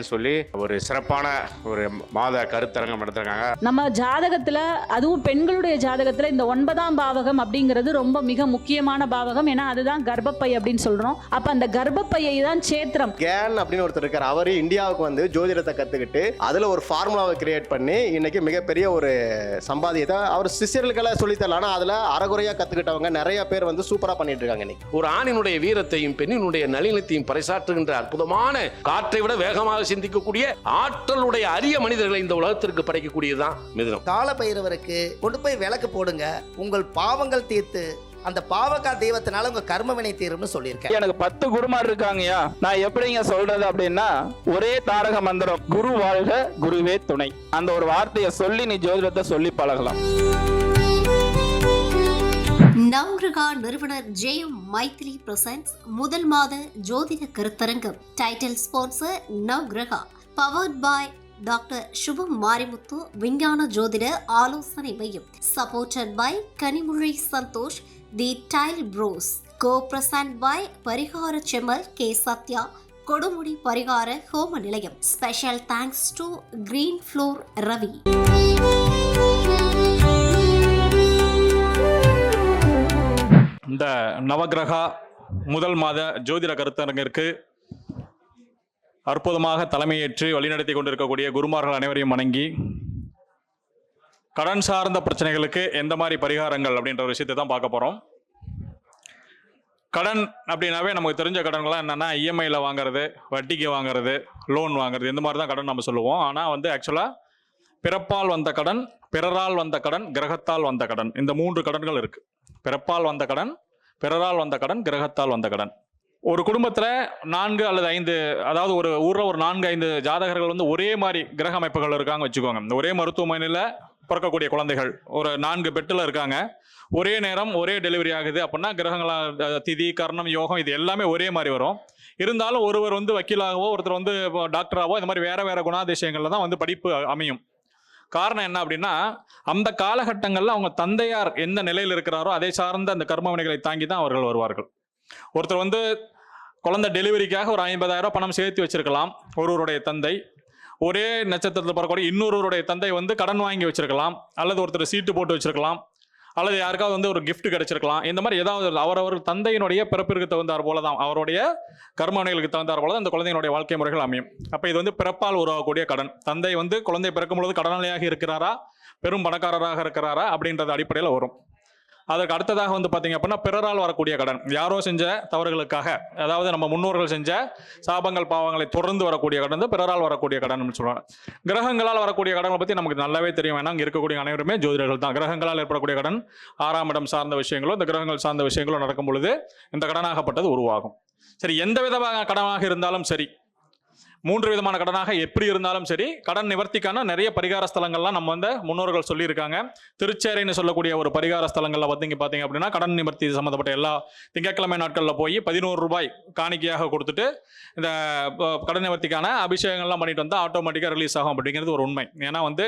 அப்படின்னு சொல்லி ஒரு சிறப்பான ஒரு மாத கருத்தரங்கம் நடத்திருக்காங்க. நம்ம ஜாதகத்துல, அதுவும் பெண்களுடைய ஜாதகத்துல இந்த 9ஆம் பாவகம் அப்படிங்கிறது ரொம்ப மிக முக்கியமான பாவகம். ஏன்னா அதுதான் கர்ப்பப்பை அப்படின்னு சொல்றோம். அப்ப அந்த கர்ப்பப்பையை தான் சேத்திரம். கேன் அப்படின்னு ஒருத்தர் இருக்கார். அவர் இந்தியாவுக்கு வந்து ஜோதிடத்தை கத்துக்கிட்டு அதுல ஒரு ஃபார்முலாவை கிரியேட் பண்ணி இன்னைக்கு மிகப்பெரிய ஒரு சம்பாதியத்தை அவர் சிஷியர்களுக்கெல்லாம் சொல்லித்தரலாம். ஆனா அதுல அறகுறையா கத்துக்கிட்டவங்க நிறைய பேர் வந்து சூப்பரா பண்ணிட்டு இருக்காங்க. இன்னைக்கு ஒரு ஆணினுடைய வீரத்தையும் பெண்ணினுடைய நளினத்தையும் பறைசாற்றுகின்ற அற்புதமான, காற்றை விட வேகமாக சிந்திக்கக்கூடிய ஆற்றலுடைய அரிய மனிதர்களை இந்த உலகத்திற்கு படைக்கக்கூடியதுதான் மிதுனம். கால பைரவருக்கு கொண்டு போய் விளக்கு போடுங்க, உங்கள் பாவங்கள் தீர்த்து அந்த பாவகா தெய்வத்தினால உங்க கர்ம வினை தீரும்னு சொல்லியிருக்கேன். எனக்கு 10 குருமார் இருக்காங்கயா, நான் எப்படிங்க சொல்றது அப்படின்னா, ஒரே தாரக மந்திரம், குரு வாழ்க குருவே துணை. அந்த ஒரு வார்த்தையை சொல்லி நீ ஜோதிடத்தை சொல்லி பழகலாம். நவ்கிரகா நிறுவனர் ஜெயம் மைத்ரி பிரசன்ட்ஸ் முதல் மாத ஜோதிட கருத்தரங்கம். Title sponsor Navgraha. Powered by doctor Subham Marimuthu விஞ்ஞான ஜோதிட ஆலோசனை மையம். Supported by Kanimozhi Santhosh the tile bros. Co present by பரிகார செம்மல் கே சத்யா கொடுமுடி பரிகார ஹோம நிலையம். Special thanks to green floor Ravi. இந்த நவகிரகா முதல் மாத ஜோதிட கருத்தரங்கிற்கு அற்புதமாக தலைமையேற்று வழிநடத்தி கொண்டிருக்கக்கூடிய குருமார்கள் அனைவரையும் வணங்கி, கடன் சார்ந்த பிரச்சனைகளுக்கு எந்த மாதிரி பரிகாரங்கள் அப்படின்ற ஒரு விஷயத்தை தான் பார்க்க போகிறோம். கடன் அப்படின்னாவே நமக்கு தெரிஞ்ச கடன்கள்லாம் என்னென்னா இஎம்ஐயில் வாங்குறது, வட்டிக்கு வாங்குறது, லோன் வாங்குறது, இந்த மாதிரி தான் கடன் நம்ம சொல்லுவோம். ஆனால் வந்து ஆக்சுவலாக பிறப்பால் வந்த கடன், பிறரால் வந்த கடன், கிரகத்தால் வந்த கடன், இந்த 3 கடன்கள் இருக்குது. பிறப்பால் வந்த கடன், பிறரால் வந்த கடன், கிரகத்தால் வந்த கடன். ஒரு குடும்பத்தில் 4 அல்லது 5, அதாவது ஒரு ஊரில் ஒரு 4-5 ஜாதகர்கள் வந்து ஒரே மாதிரி கிரக அமைப்புகள் இருக்காங்க வச்சுக்கோங்க. இந்த ஒரே மருத்துவமனையில் பிறக்கக்கூடிய குழந்தைகள் ஒரு 4 பெட்டில் இருக்காங்க, ஒரே நேரம் ஒரே டெலிவரி ஆகுது அப்படின்னா கிரகங்களா, திதி, கர்ணம், யோகம் இது எல்லாமே ஒரே மாதிரி வரும். இருந்தாலும் ஒருவர் வந்து வக்கீலாகவோ, ஒருத்தர் வந்து டாக்டராகவோ, இந்த மாதிரி வேற வேற குணாதிசயங்களில் தான் வந்து படிப்பு அமையும். காரணம் என்ன அப்படின்னா, அந்த காலகட்டங்களில் அவங்க தந்தையார் எந்த நிலையில் இருக்கிறாரோ அதை சார்ந்த அந்த கர்மவினைகளை தாங்கி தான் அவர்கள் வருவார்கள். ஒருத்தர் வந்து குழந்தை டெலிவரிக்காக ஒரு 50,000 பணம் சேர்த்து வச்சிருக்கலாம் ஒருவருடைய தந்தை. ஒரே நட்சத்திரத்தில் பிறக்கக்கூடிய இன்னொருவருடைய தந்தை வந்து கடன் வாங்கி வச்சிருக்கலாம், அல்லது ஒருத்தர் சீட்டு போட்டு வச்சிருக்கலாம், அல்லது யாருக்காவது வந்து ஒரு கிஃப்ட் கிடைச்சிருக்கலாம். இந்த மாதிரி ஏதாவது அவரவர் தந்தையினுடைய பிறப்பிற்கு தகுந்தார் போல தான், அவருடைய கர்மவினைகளுக்கு தகுந்தார் போல தான் அந்த குழந்தையினுடைய வாழ்க்கை முறைகள் அமையும். அப்போ இது வந்து பிறப்பால் உருவாகக்கூடிய கடன். தந்தை வந்து குழந்தை பிறக்கும் பொழுது கடனாளியாக இருக்கிறாரா, பெரும் பணக்காரராக இருக்கிறாரா அப்படின்றது அடிப்படையில் வரும். அதற்கு அடுத்ததாக வந்து பார்த்தீங்க அப்படின்னா பிறரால் வரக்கூடிய கடன், யாரோ செஞ்ச தவறுகளுக்காக, அதாவது நம்ம முன்னோர்கள் செஞ்ச சாபங்கள் பாவங்களை தொடர்ந்து வரக்கூடிய கடன் வந்து பிறரால் வரக்கூடிய கடன் சொல்லுவாங்க. கிரகங்களால் வரக்கூடிய கடனை பற்றி நமக்கு நல்லாவே தெரியும். ஏன்னா இங்கே இருக்கக்கூடிய அனைவருமே ஜோதிடர்கள் தான். கிரகங்களால் ஏற்படக்கூடிய கடன், 6ஆம் இடம் சார்ந்த விஷயங்களோ, இந்த கிரகங்கள் சார்ந்த விஷயங்களோ நடக்கும் பொழுது இந்த கடனாகப்பட்டது உருவாகும். சரி, எந்த விதமான கடனாக இருந்தாலும் சரி, 3 விதமான கடனாக எப்படி இருந்தாலும் சரி, கடன் நிவர்த்திக்கான நிறைய பரிகார ஸ்தலங்கள்லாம் நம்ம வந்து முன்னோர்கள் சொல்லியிருக்காங்க. திருச்சேரைன்னு சொல்லக்கூடிய ஒரு பரிகார ஸ்தலங்களில் பார்த்தீங்க அப்படின்னா கடன் நிவர்த்தி சம்மந்தப்பட்ட எல்லா திங்கட்கிழமை நாட்களில் போய் 11 ரூபாய் காணிக்கையாக கொடுத்துட்டு இந்த கடன் நிவர்த்திக்கான அபிஷேகங்கள்லாம் பண்ணிட்டு வந்தால் ஆட்டோமேட்டிக்காக ரிலீஸ் ஆகும் அப்படிங்கிறது ஒரு உண்மை. ஏன்னா வந்து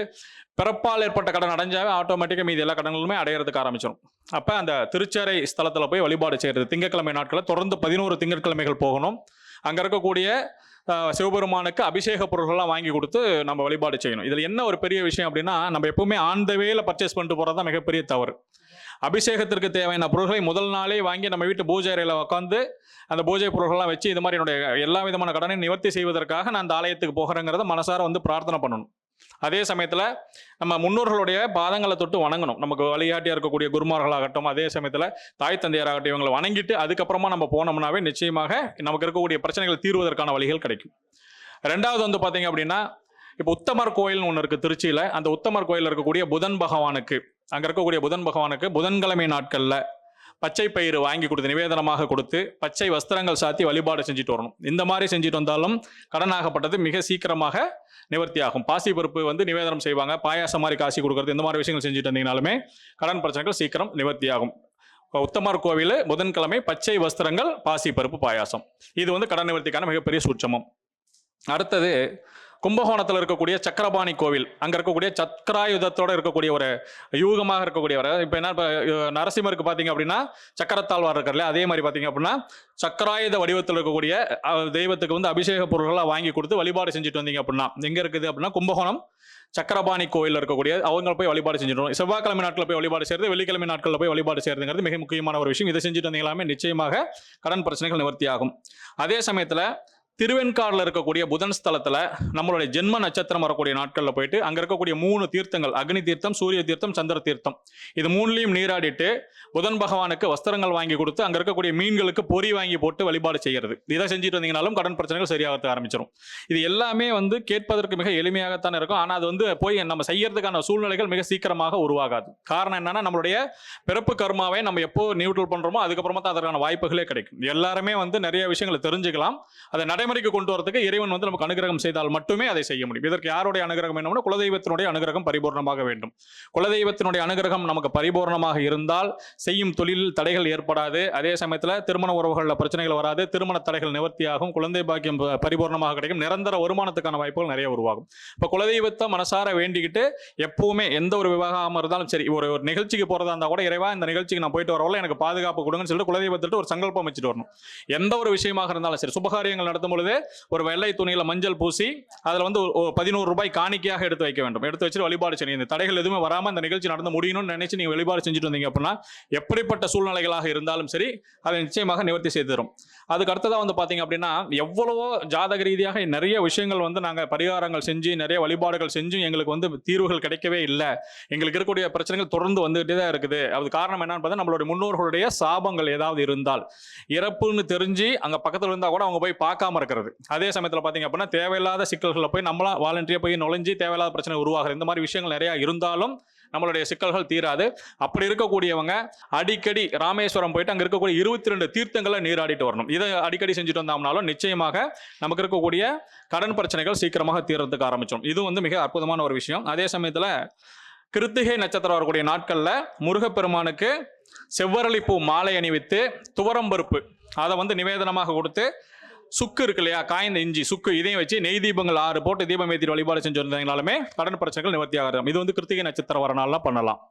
பிறப்பால் ஏற்பட்ட கடன் அடைஞ்சாவே ஆட்டோமேட்டிக்காக மீது எல்லா கடன்களுமே அடையிறதுக்கு ஆரம்பிச்சிடும். அப்போ அந்த திருச்சேரை ஸ்தலத்தில் போய் வழிபாடு செய்கிறது திங்கட்கிழமை நாட்களில் தொடர்ந்து 11 திங்கட்கிழமைகள் போகணும். அங்கே இருக்கக்கூடிய சிவபெருமானுக்கு அபிஷேக பொருள்கள்லாம் வாங்கி கொடுத்து நம்ம வழிபாடு செய்யணும். இதில் என்ன ஒரு பெரிய விஷயம் அப்படின்னா, நம்ம எப்பவுமே ஆன் த வேல பர்ச்சேஸ் பண்ணிட்டு போகிறது தான் மிகப்பெரிய தவறு. அபிஷேகத்திற்கு தேவையான பொருட்களை முதல் நாளே வாங்கி நம்ம வீட்டு பூஜை அறையில் உட்காந்து அந்த பூஜை பொருள்கள்லாம் வச்சு இது மாதிரி என்னுடைய எல்லா விதமான கடனை நிவர்த்தி செய்வதற்காக நான் அந்த ஆலயத்துக்கு போகிறேங்கிறத மனசார வந்து பிரார்த்தனை பண்ணணும். அதே சமயத்தில் நம்ம முன்னோர்களுடைய பாதங்களை தொட்டு வணங்கணும். நமக்கு வழிகாட்டியாக இருக்கக்கூடிய குருமார்களாகட்டும், அதே சமயத்தில் தாய் தந்தையராகட்டும், இவங்களை வணங்கிட்டு அதுக்கப்புறமா நம்ம போனோம்னாவே நிச்சயமாக நமக்கு இருக்கக்கூடிய பிரச்சனைகள் தீர்வதற்கான வழிகள் கிடைக்கும். 2வது வந்து பார்த்தீங்க அப்படின்னா, இப்போ உத்தமர் கோயில்னு ஒன்று இருக்குது திருச்சியில். அந்த உத்தமர் கோயிலில் இருக்கக்கூடிய புதன் பகவானுக்கு, அங்கே இருக்கக்கூடிய புதன் பகவானுக்கு புதன்கிழமை நாட்களில் பச்சை பயிறு வாங்கி கொடுத்து நிவேதனமாக கொடுத்து பச்சை வஸ்திரங்கள் சாத்தி வழிபாடு செஞ்சுட்டு வரணும். இந்த மாதிரி செஞ்சுட்டு வந்தாலும் கடனாகப்பட்டது மிக சீக்கிரமாக நிவர்த்தி ஆகும். பாசி பருப்பு வந்து நிவேதனம் செய்வாங்க, பாயாசம் மாதிரி காசி கொடுக்கறது, இந்த மாதிரி விஷயங்கள் செஞ்சுட்டு வந்தீங்கனாலுமே கடன் பிரச்சனைகள் சீக்கிரம் நிவர்த்தி ஆகும். உத்தமர் கோவில் புதன்கிழமை பச்சை வஸ்திரங்கள், பாசி பருப்பு, பாயாசம், இது வந்து கடன் நிவர்த்திக்கான மிகப்பெரிய சூட்சமம். அடுத்தது கும்பகோணத்தில் இருக்கக்கூடிய சக்கரபாணி கோவில், அங்கே இருக்கக்கூடிய சக்கராயுதத்தோட இருக்கக்கூடிய ஒரு யூகமாக இருக்கக்கூடியவர். இப்போ என்ன, இப்போ நரசிம்மருக்கு பார்த்தீங்க அப்படின்னா சக்கரத்தாழ்வார் இருக்கார்ல, அதே மாதிரி பார்த்தீங்க அப்படின்னா சக்கராயுத வடிவத்தில் இருக்கக்கூடிய தெய்வத்துக்கு வந்து அபிஷேக பொருள்களாக வாங்கி கொடுத்து வழிபாடு செஞ்சுட்டு வந்தீங்க அப்படின்னா எங்கே இருக்குது அப்படின்னா கும்பகோணம் சக்கரபாணி கோயில் இருக்கக்கூடிய அவங்க போய் வழிபாடு செஞ்சிடணும். செவ்வாய்க்கிழமை நாட்களில் போய் வழிபாடு செய்யறது, வெள்ளிக்கிழமை நாட்களில் போய் வழிபாடு செய்யறதுங்கிறது மிக முக்கியமான ஒரு விஷயம். இதை செஞ்சுட்டு வந்தீங்களாமே நிச்சயமாக கடன் பிரச்சனைகள் நிவர்த்தி ஆகும். அதே சமயத்தில் திருவெண்காடில் இருக்கக்கூடிய புதன் ஸ்தலத்தில் நம்மளுடைய ஜென்ம நட்சத்திரம் வரக்கூடிய நாட்களில் போயிட்டு அங்கே இருக்கக்கூடிய 3 தீர்த்தங்கள், அக்னி தீர்த்தம், சூரிய தீர்த்தம், சந்திர தீர்த்தம், இது 3லையும் நீராடிட்டு புதன் பகவானுக்கு வஸ்திரங்கள் வாங்கி கொடுத்து அங்கே இருக்கக்கூடிய மீன்களுக்கு பொறி வாங்கி போட்டு வழிபாடு செய்யறது. இதை செஞ்சுட்டு வந்தீங்கனாலும் கடன் பிரச்சனைகள் சரியாக ஆரம்பிச்சிடும். இது எல்லாமே வந்து கேட்பதற்கு மிக எளிமையாகத்தான் இருக்கும். ஆனால் அது வந்து போய் நம்ம செய்யறதுக்கான சூழ்நிலைகள் மிக சீக்கிரமாக உருவாகாது. காரணம் என்னன்னா, நம்மளுடைய பிறப்பு கர்மாவை நம்ம எப்போ நியூட்ரல் பண்றோமோ அதுக்கப்புறமா தான் அதற்கான வாய்ப்புகளே கிடைக்கும். எல்லாருமே வந்து நிறைய விஷயங்களை தெரிஞ்சுக்கலாம். அதை நடைமுறைக்கு கொண்டு வரதுக்கு இறைவன் வந்து நமக்கு அனுகிரகம் செய்தால் மட்டுமே அதை செய்ய முடியும். இதற்கு யாருடைய அனுகிரகம் வேணும்னா குலதெய்வத்தினுடைய அனுகிரகம் பரிபூர்ணமாக வேண்டும். குலதெய்வத்தினுடைய அனுகிரகம் நமக்கு பரிபூர்ணமாக இருந்தால் செய்யும் தொழிலில் தடைகள் ஏற்படாது. அதே சமயத்தில் திருமண உறவுகளில் பிரச்சனைகள் வராது, திருமண தடைகள் நிவர்த்தியாகும், குழந்தை பாக்கியம் பரிபூர்ணமாக கிடைக்கும், நிரந்தர வருமானத்துக்கான வாய்ப்புகள் நிறைய உருவாகும். இப்போ குலதெய்வத்தை மனசார வேண்டிக்கிட்டு எப்பவுமே எந்த ஒரு விவாகமாக இருந்தாலும் சரி, ஒரு நிகழ்ச்சிக்கு போறதா இருந்தால் கூட இறைவா இந்த நிகழ்ச்சிக்கு நான் போயிட்டு வரல, எனக்கு பாதுகாப்பு கொடுங்கன்னு சொல்லிட்டு குலதெய்வத்திட்டு ஒரு சங்கல்பம் வச்சுட்டு வரணும். எந்த ஒரு விஷயமாக இருந்தாலும் சரி, சுபகாரியங்கள் நடத்தும் பொழுது ஒரு வெள்ளை துணியில மஞ்சள் பூசி அதுல வந்து 11 ரூபாய் காணிக்கையாக எடுத்து வைக்க வேண்டும். எடுத்து வச்சு வழிபாடு செய்யணும். இந்த தடைகள் எதுவுமே வராம இந்த நிகழ்ச்சி நடந்து முடியணும்னு நினைச்சு நீங்க வழிபாடு செஞ்சுட்டு வந்தீங்க அப்படின்னா எப்படிப்பட்ட சூழ்நிலைகளாக இருந்தாலும் சரி அதை நிச்சயமாக நிவர்த்தி செய்து தரும். அதுக்கு அடுத்ததான் வந்து பாத்தீங்க அப்படின்னா எவ்வளவோ ஜாதக ரீதியாக நிறைய விஷயங்கள் வந்து நாங்க பரிகாரங்கள் செஞ்சு நிறைய வழிபாடுகள் செஞ்சும் எங்களுக்கு வந்து தீர்வுகள் கிடைக்கவே இல்லை. எங்களுக்கு இருக்கக்கூடிய பிரச்சனைகள் தொடர்ந்து வந்துகிட்டே தான் இருக்குது. அது காரணம் என்னன்னு பார்த்தா நம்மளுடைய முன்னோர்களுடைய சாபங்கள் ஏதாவது இருந்தால், இறப்புன்னு தெரிஞ்சு அங்க பக்கத்துல இருந்தா கூட அவங்க போய் பார்க்காம இருக்கிறது. அதே சமயத்தில் பார்த்தீங்க அப்படின்னா தேவையில்லாத சிக்கல்களை போய் நம்மளா வாலண்டியா போய் நுழைஞ்சு தேவையில்லாத பிரச்சனை உருவாகுது. இந்த மாதிரி விஷயங்கள் நிறைய இருந்தாலும் நம்மளுடைய சிக்கல்கள் தீராது. அப்படி இருக்கக்கூடியவங்க அடிக்கடி ராமேஸ்வரம் போயிட்டு அங்க இருக்கக்கூடிய 22 தீர்த்தங்களை நீராடிட்டு வரணும். இதை அடிக்கடி செஞ்சுட்டு வந்தோம்னாலும் நிச்சயமாக நமக்கு இருக்கக்கூடிய கடன் பிரச்சனைகள் சீக்கிரமாக தீர்றதுக்கு ஆரம்பிச்சிடும். இது வந்து மிக அற்புதமான ஒரு விஷயம். அதே சமயத்தில் கிருத்திகை நட்சத்திரம் வரக்கூடிய நாட்கள்ல முருகப்பெருமானுக்கு செவ்வரளிப்பூ மாலை அணிவித்து துவரம்பருப்பு அதை வந்து நிவேதனமாக கொடுத்து சுக்கு இருக்கு இல்லையா, காய்ந்த இஞ்சி சுக்கு, இதையும் வச்சு நெய் தீபங்கள் 6 போட்டு தீபம் ஏற்றி வழிபாடு செஞ்சு வந்தாலுமே கடன் பிரச்சனைகள் நிவர்த்தி ஆகிறது. இது வந்து கிருத்திகை நட்சத்திரம் வர நாள்லாம் பண்ணலாம்.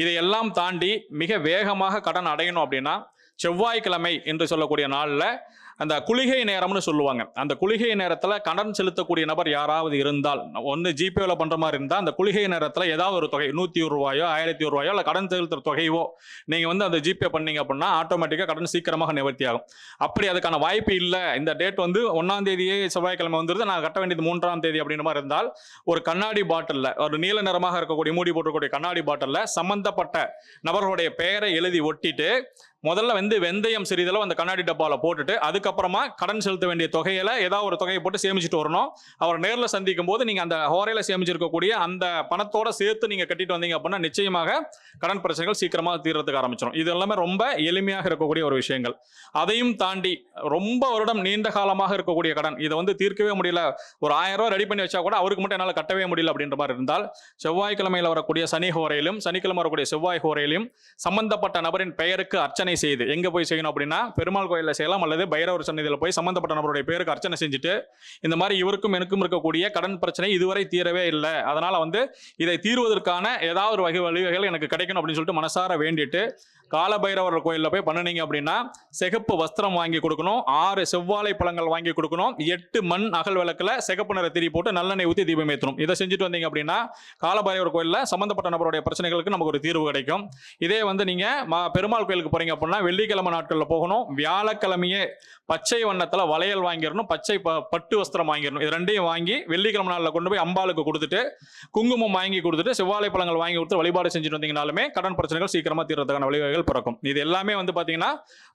இதையெல்லாம் தாண்டி மிக வேகமாக கடன் அடையணும் அப்படின்னா செவ்வாய்க்கிழமை என்று சொல்லக்கூடிய நாளில் அந்த குளிகை நேரம்னு சொல்லுவாங்க. அந்த குளிகை நேரத்தில் கடன் செலுத்தக்கூடிய நபர் யாராவது இருந்தால், ஒன்று ஜிபேவில் பண்ணுற மாதிரி இருந்தால் அந்த குளிகை நேரத்தில் ஏதாவது ஒரு தொகை 101 ரூபாயோ 1001 ரூபாயோ இல்லை கடன் செலுத்துகிற தொகையோ நீங்கள் வந்து அந்த ஜிபே பண்ணீங்க அப்படின்னா ஆட்டோமேட்டிக்காக கடன் சீக்கிரமாக நிவர்த்தி ஆகும். அப்படி அதுக்கான வாய்ப்பு இல்லை, இந்த டேட் வந்து 1ஆம் தேதியே செவ்வாய்க்கிழமை வந்துருது, நான் கட்ட வேண்டியது 3ஆம் தேதி அப்படின்ற மாதிரி இருந்தால் ஒரு கண்ணாடி பாட்டிலில், ஒரு நீல நிறமாக இருக்கக்கூடிய மூடி போட்டுக்கூடிய கண்ணாடி பாட்டிலில் சம்பந்தப்பட்ட நபர்களுடைய பெயரை எழுதி ஒட்டிட்டு முதல்ல வந்து வெந்தயம் சிறிதளவு அந்த கண்ணாடி டப்பாவில் போட்டுட்டு அதுக்கப்புறமா கடன் செலுத்த வேண்டிய தொகையில ஏதாவது ஒரு தொகையை போட்டு சேமிச்சுட்டு வரணும். அவர் நேரில் சந்திக்கும் போது நீங்க அந்த ஹோரையில சேமிச்சிருக்கக்கூடிய அந்த பணத்தோட சேர்த்து நீங்க கட்டிட்டு வந்தீங்க அப்படின்னா நிச்சயமாக கடன் பிரச்சனைகள் சீக்கிரமாக தீர்றதுக்கு ஆரம்பிச்சிடும். இது எல்லாமே ரொம்ப எளிமையாக இருக்கக்கூடிய ஒரு விஷயங்கள். அதையும் தாண்டி ரொம்ப வருடம் நீண்ட காலமாக இருக்கக்கூடிய கடன், இதை வந்து தீர்க்கவே முடியல, ஒரு 1000 ரூபாய் ரெடி பண்ணி வச்சா கூட அவருக்கு மட்டும் என்னால் கட்டவே முடியல அப்படின்ற மாதிரி இருந்தால் செவ்வாய்க்கிழமையில் வரக்கூடிய சனி ஹோரையிலும் சனிக்கிழமை வரக்கூடிய செவ்வாய் ஹோரையிலும் சம்பந்தப்பட்ட நபரின் பெயருக்கு அர்ச்சனை செய்து எங்க போய் செய்யணும் அப்படின்னா பெருமாள் கோயிலில் செய்யலாம் அல்லது பைரவர் சன்னதியில் போய் சம்பந்தப்பட்ட நபருடைய பேருக்கு அர்ச்சனை செஞ்சுட்டு இந்த மாதிரி இவருக்கும் எனக்கும் இருக்கக்கூடிய கடன் பிரச்சனை இதுவரை தீரவே இல்லை, அதனால வந்து இதை தீர்வதற்கான ஏதாவது ஒரு வழிவகைகள் எனக்கு கிடைக்கணும் அப்படின்னு சொல்லிட்டு மனசார வேண்டிட்டு காலபைரவர் கோயிலில் போய் பண்ணினீங்க அப்படின்னா சிகப்பு வஸ்திரம் வாங்கி கொடுக்கணும், 6 செவ்வாழை பழங்கள் வாங்கி கொடுக்கணும், 8 மண் அகல் விளக்குல சிகப்பு நிற திரி போட்டு நல்லெண்ணெய் ஊற்றி தீபம் ஏற்றணும். இதை செஞ்சுட்டு வந்தீங்க அப்படின்னா காலபைரவர் கோயிலில் சம்பந்தப்பட்ட நபருடைய பிரச்சனைகளுக்கு நமக்கு ஒரு தீர்வு கிடைக்கும். இதே வந்து நீங்க பெருமாள் கோயிலுக்கு போறீங்க அப்படின்னா வெள்ளிக்கிழமை நாட்களில் போகணும், வியாழக்கிழமையே பச்சை வண்ணத்தில் வளையல் வாங்கிடணும், பச்சை பட்டு வஸ்திரம் வாங்கிடணும். இது ரெண்டையும் வாங்கி வெள்ளிக்கிழமை நாளில் கொண்டு போய் அம்பாளுக்கு கொடுத்துட்டு குங்குமம் வாங்கி கொடுத்துட்டு செவ்வாழை பழங்கள் வாங்கி கொடுத்து வழிபாடு செஞ்சுட்டு வந்தீங்கனாலுமே கடன் பிரச்சனைகள் சீக்கிரமா தீர்றதுக்கான வழிவகைகள் பிறக்கும். இது எல்லாமே வந்து பாத்தீங்கன்னா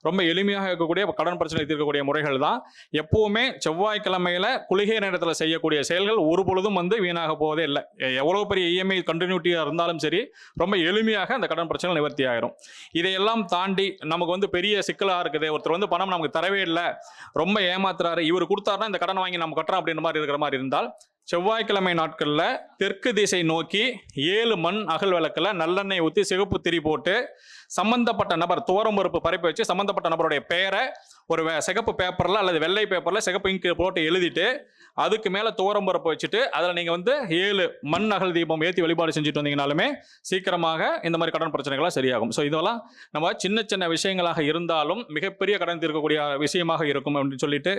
ரொம்ப எளிமையாக இருக்கக்கூடிய கடன் பிரச்சனை தீர்க்கக்கூடிய முறைகள் தான். எப்பவுமே செவ்வாய்க்கிழமையில குளிகை நேரத்தில் செய்யக்கூடிய செயல்கள் ஒரு பொழுதும் வந்து வீணாக போவதே இல்லை. எவ்வளவு பெரிய இஎம்ஐ கண்டினியூட்டியா இருந்தாலும் சரி ரொம்ப எளிமையாக அந்த கடன் பிரச்சனை நிவர்த்தி ஆயிரும். இதையெல்லாம் தாண்டி நமக்கு வந்து பெரிய சிக்கலா இருக்குது, ஒருத்தர் வந்து பணம் நமக்கு தரவே இல்லை, ரொம்ப ஏமாத்துறாரு, இவர் கொடுத்தாருன்னா இந்த கடன் வாங்கி நம்ம கட்டுறோம் அப்படின்ற மாதிரி இருக்கிற மாதிரி இருந்தால் செவ்வாய்க்கிழமை நாட்களில் தெற்கு திசை நோக்கி 7 மண் அகல் விளக்கில் நல்லெண்ணெய் ஊற்றி சிகப்பு திரி போட்டு சம்பந்தப்பட்ட நபர் துவரம் பருப்பு பரப்பி வச்சு சம்பந்தப்பட்ட நபருடைய பெயரை ஒரு சிகப்பு பேப்பரில் அல்லது வெள்ளை பேப்பரில் சிகப்பு இங்கு போட்டு எழுதிட்டு அதுக்கு மேலே துவரம் பருப்பு வச்சுட்டு அதில் நீங்கள் வந்து 7 மண் அகல் தீபம் ஏற்றி வழிபாடு செஞ்சுட்டு வந்தீங்கனாலுமே சீக்கிரமாக இந்த மாதிரி கடன் பிரச்சனைகளாக சரியாகும். ஸோ இதெல்லாம் நம்ம சின்ன சின்ன விஷயங்களாக இருந்தாலும் மிகப்பெரிய கடன் தீர்க்கக்கூடிய விஷயமாக இருக்கும் அப்படின்னு சொல்லிட்டு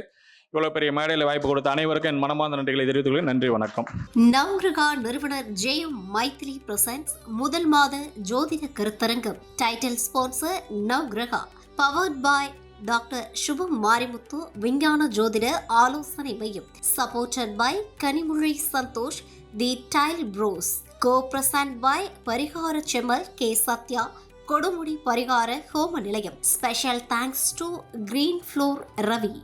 இவ்வளவு பெரிய மேடையில் வாய்ப்பு கொடுத்த அனைவருக்கும் என் மனமார்ந்த நன்றிகளை தெரிவித்துக் கொள்கிறேன். நன்றி, வணக்கம். நவ்கிரகா நிறுவனர் ஜெயம் மைத்திலி பிரசன்ஸ் முதல் மாத ஜோதிட கருத்தரங்கம். Title sponsor Navgraha. Powered by doctor Subham Marimuthu விஞ்ஞான ஜோதிட ஆலோசனை மையம். Supported by Kanimozhi Santhosh the tile bros. Co present by பரிகார செம்மல் கே சத்யா கொடுமுடி பரிகார ஹோம நிலையம். Special thanks to green floor Ravi.